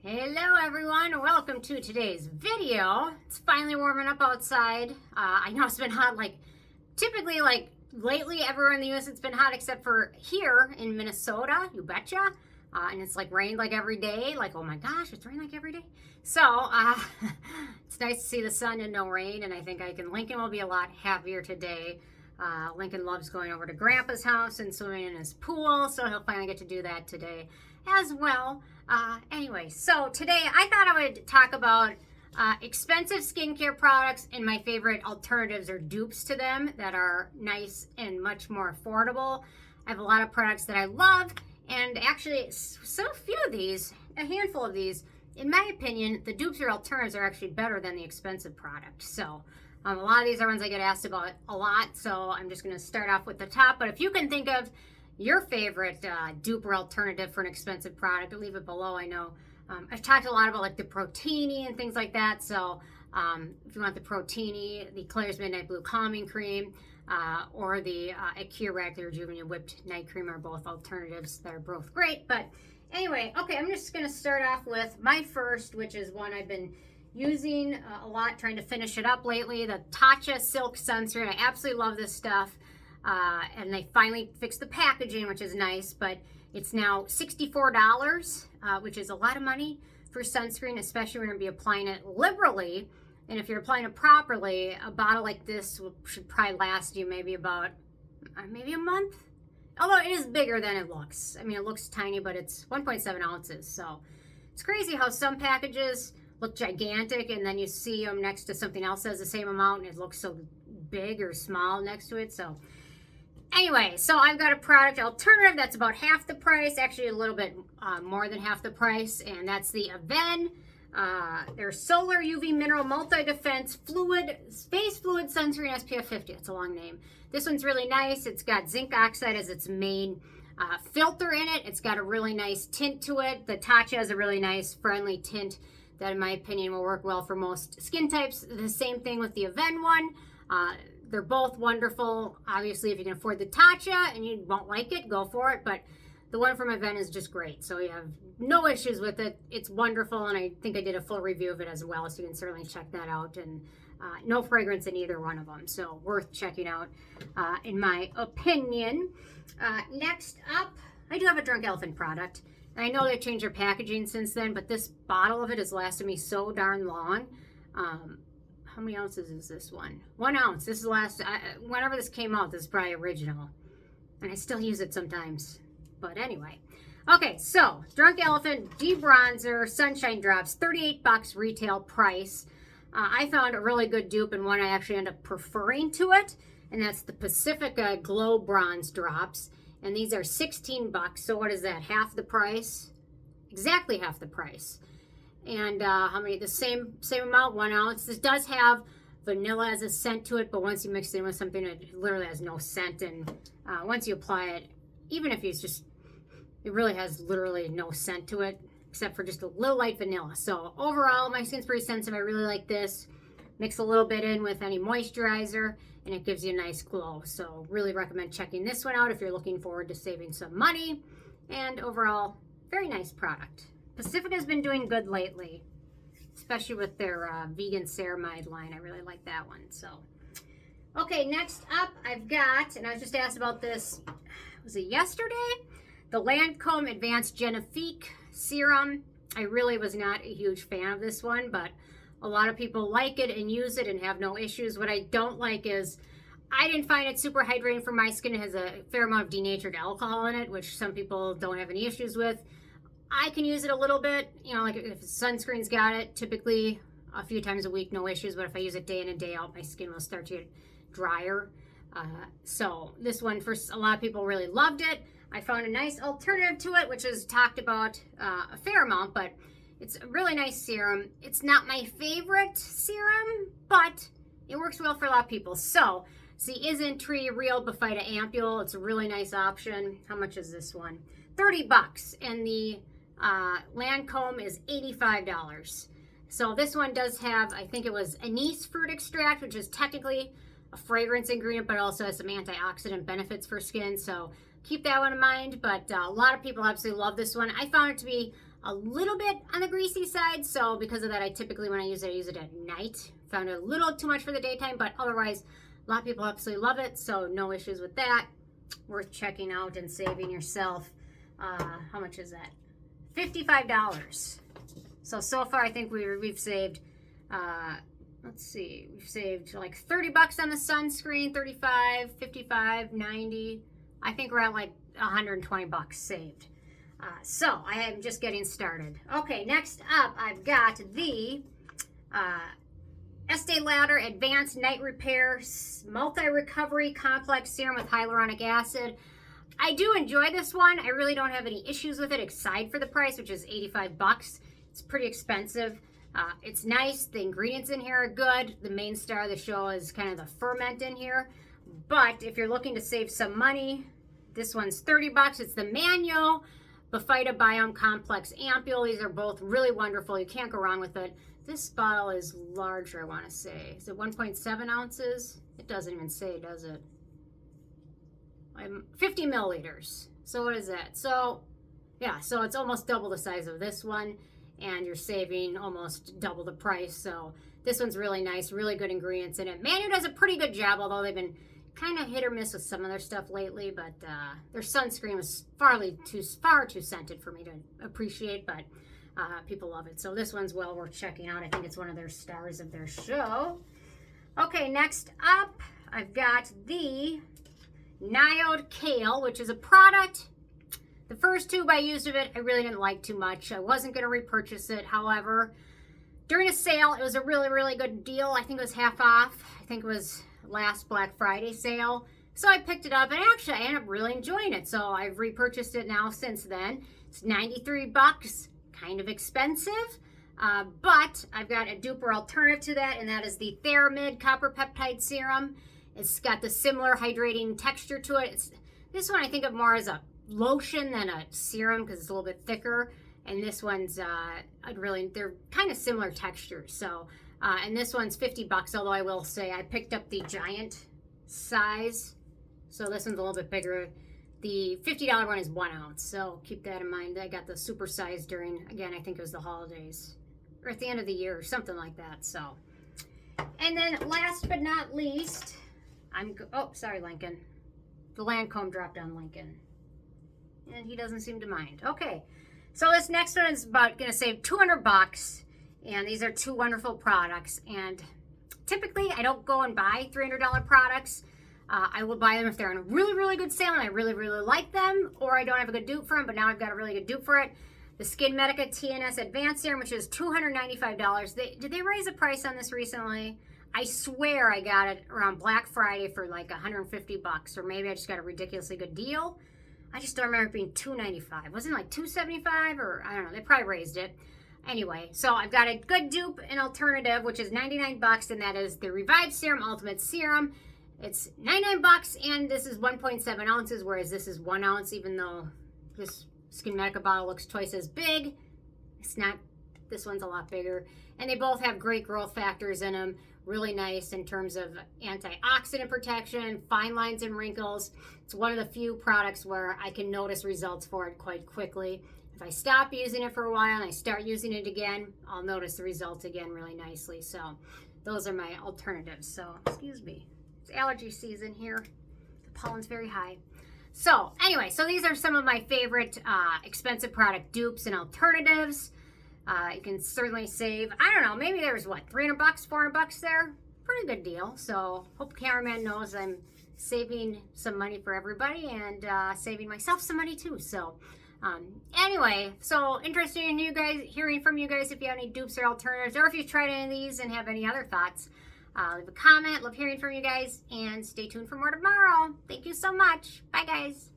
Hello everyone, welcome to today's video. It's finally warming up outside. I know it's been hot typically lately everywhere in the US it's been hot except for here in Minnesota, you betcha. And it's rained every day, oh my gosh, it's rained every day. So it's nice to see the sun and no rain, and I think Lincoln will be a lot happier today. Lincoln loves going over to Grandpa's house and swimming in his pool, so he'll finally get to do that today as well. Anyway, so today I thought I would talk about expensive skincare products and my favorite alternatives or dupes to them that are nice and much more affordable. I have a lot of products that I love, and actually so few of these, a handful of these, in my opinion, the dupes or alternatives are actually better than the expensive product. So a lot of these are ones I get asked about a lot, so I'm just going to start off with the top. But if you can think of your favorite dupe or alternative for an expensive product, leave it below. I know I've talked a lot about the Protini and things like that. So if you want the Protini, the Claire's Midnight Blue Calming Cream, or the Akira Radically Rejuvenated Whipped Night Cream are both alternatives that are both great. But anyway, okay, I'm just going to start off with my first, which is one I've been using a lot, trying to finish it up lately, the Tatcha Silk Sunscreen. I absolutely love this stuff. And they finally fixed the packaging, which is nice, but it's now $64, which is a lot of money for sunscreen, especially when you're going to be applying it liberally. And if you're applying it properly, a bottle like this should probably last you maybe about, maybe a month. Although it is bigger than it looks. I mean, it looks tiny, but it's 1.7 ounces. So it's crazy how some packages look gigantic, and then you see them next to something else that has the same amount, and it looks so big or small next to it. So anyway, so I've got a product alternative that's about half the price, actually a little bit more than half the price, and that's the Avène. Their Solar UV Mineral Multi-Defense Fluid Face Fluid Sunscreen SPF 50. It's a long name. This one's really nice. It's got zinc oxide as its main filter in it. It's got a really nice tint to it. The Tatcha has a really nice, friendly tint that, in my opinion, will work well for most skin types. The same thing with the Avène one. They're both wonderful. Obviously, if you can afford the Tatcha and you won't like it, go for it. But the one from Avène is just great. So you have no issues with it. It's wonderful, and I think I did a full review of it as well, so you can certainly check that out. And no fragrance in either one of them, so worth checking out, in my opinion. Next up, I do have a Drunk Elephant product. And I know they've changed their packaging since then, but this bottle of it has lasted me so darn long. How many ounces is this one? 1 ounce. This is whenever this came out, this is probably original. And I still use it sometimes. But anyway. Okay, so Drunk Elephant Debronzer Sunshine Drops, $38 retail price. I found a really good dupe and one I actually end up preferring to it. And that's the Pacifica Glow Bronze Drops. And these are $16. So what is that? Half the price? Exactly half the price. And how many? The same amount, 1 ounce. This does have vanilla as a scent to it, but once you mix it in with something that literally has no scent, and once you apply it, even if it's just, it really has literally no scent to it, except for just a little light vanilla. So overall, my skin's pretty sensitive. I really like this. Mix a little bit in with any moisturizer, and it gives you a nice glow. So really recommend checking this one out if you're looking forward to saving some money. And overall, very nice product. Pacifica's been doing good lately, especially with their vegan ceramide line. I really like that one. So, okay, next up I've got, and I was just asked about this, was it yesterday? The Lancome Advanced Genifique Serum. I really was not a huge fan of this one, but a lot of people like it and use it and have no issues. What I don't like is I didn't find it super hydrating for my skin. It has a fair amount of denatured alcohol in it, which some people don't have any issues with. I can use it a little bit, if sunscreen's got it, typically a few times a week, no issues. But if I use it day in and day out, my skin will start to get drier. So this one, for a lot of people, really loved it. I found a nice alternative to it, which is talked about a fair amount, but it's a really nice serum. It's not my favorite serum, but it works well for a lot of people. So it's the Isntree Real Bifida Ampoule. It's a really nice option. How much is this one? $30, and the Lancome is $85. So this one does have, I think it was anise fruit extract, which is technically a fragrance ingredient, but also has some antioxidant benefits for skin. So keep that one in mind. But a lot of people absolutely love this one. I found it to be a little bit on the greasy side. So because of that, I typically, when I use it at night. Found it a little too much for the daytime, but otherwise, a lot of people absolutely love it. So no issues with that. Worth checking out and saving yourself. How much is that? $55. So far I think we've saved, let's see, we've saved like 30 bucks on the sunscreen, 35, 55, 90. I think we're at like 120 bucks saved. So I am just getting started. Okay, next up I've got the Estée Lauder Advanced Night Repair Multi-Recovery Complex Serum with Hyaluronic Acid. I do enjoy this one. I really don't have any issues with it aside for the price, which is 85 bucks. It's pretty expensive. It's nice. The ingredients in here are good. The main star of the show is kind of the ferment in here. But if you're looking to save some money, this one's 30 bucks. It's the Manyo Bifida Biome Complex Ampoule. These are both really wonderful. You can't go wrong with it. This bottle is larger, I want to say. Is it 1.7 ounces? It doesn't even say, does it? 50 milliliters. So what is that? So, yeah, so it's almost double the size of this one. And you're saving almost double the price. So this one's really nice, really good ingredients in it. Manyo does a pretty good job, although they've been kind of hit or miss with some of their stuff lately. But their sunscreen was far too scented for me to appreciate. But people love it. So this one's well worth checking out. I think it's one of their stars of their show. Okay, next up, I've got the NIOD CAIL, which is a product. The first tube I used of it, I really didn't like too much. I wasn't going to repurchase it. However, during a sale, it was a really, really good deal. I think it was half off. I think it was last Black Friday sale. So I picked it up, and actually, I ended up really enjoying it. So I've repurchased it now since then. It's 93 bucks, kind of expensive. But I've got a duper alternative to that, and that is the Theramid Copper Peptide Serum. It's got the similar hydrating texture to it. This one I think of more as a lotion than a serum because it's a little bit thicker, and this one's they're kind of similar textures. So and this one's 50 bucks, although I will say I picked up the giant size, so this one's a little bit bigger. The $50 one is 1 ounce, so keep that in mind. I got the super size during, again, I think it was the holidays or at the end of the year or something like that. So, and then last but not least, oh, sorry, Lincoln. The Lancome dropped on Lincoln. And he doesn't seem to mind. Okay, so this next one is about going to save 200 bucks. And these are two wonderful products. And typically, I don't go and buy $300 products. I will buy them if they're on a really, really good sale and I really, really like them. Or I don't have a good dupe for them, but now I've got a really good dupe for it. The SkinMedica TNS Advanced Serum, which is $295. Did they raise the price on this recently? I swear I got it around Black Friday for like 150 bucks. Or maybe I just got a ridiculously good deal. I just don't remember it being $295. Wasn't it like $275 or I don't know. They probably raised it. Anyway, so I've got a good dupe and alternative, which is 99 bucks, and that is the RevivSerum Ultimate Serum. It's 99 bucks, and this is 1.7 ounces, whereas this is 1 ounce, even though this SkinMedica bottle looks twice as big. It's not. This one's a lot bigger. And they both have great growth factors in them. Really nice in terms of antioxidant protection, fine lines and wrinkles. It's one of the few products where I can notice results for it quite quickly. If I stop using it for a while and I start using it again, I'll notice the results again really nicely. So those are my alternatives. So, excuse me. It's allergy season here. The pollen's very high. So anyway, so these are some of my favorite expensive product dupes and alternatives. You can certainly save, I don't know, maybe there's what, 300 bucks, 400 bucks there? Pretty good deal. So hope cameraman knows I'm saving some money for everybody and saving myself some money too. So anyway, so interested in you guys, hearing from you guys if you have any dupes or alternatives, or if you've tried any of these and have any other thoughts. Leave a comment. Love hearing from you guys, and stay tuned for more tomorrow. Thank you so much. Bye, guys.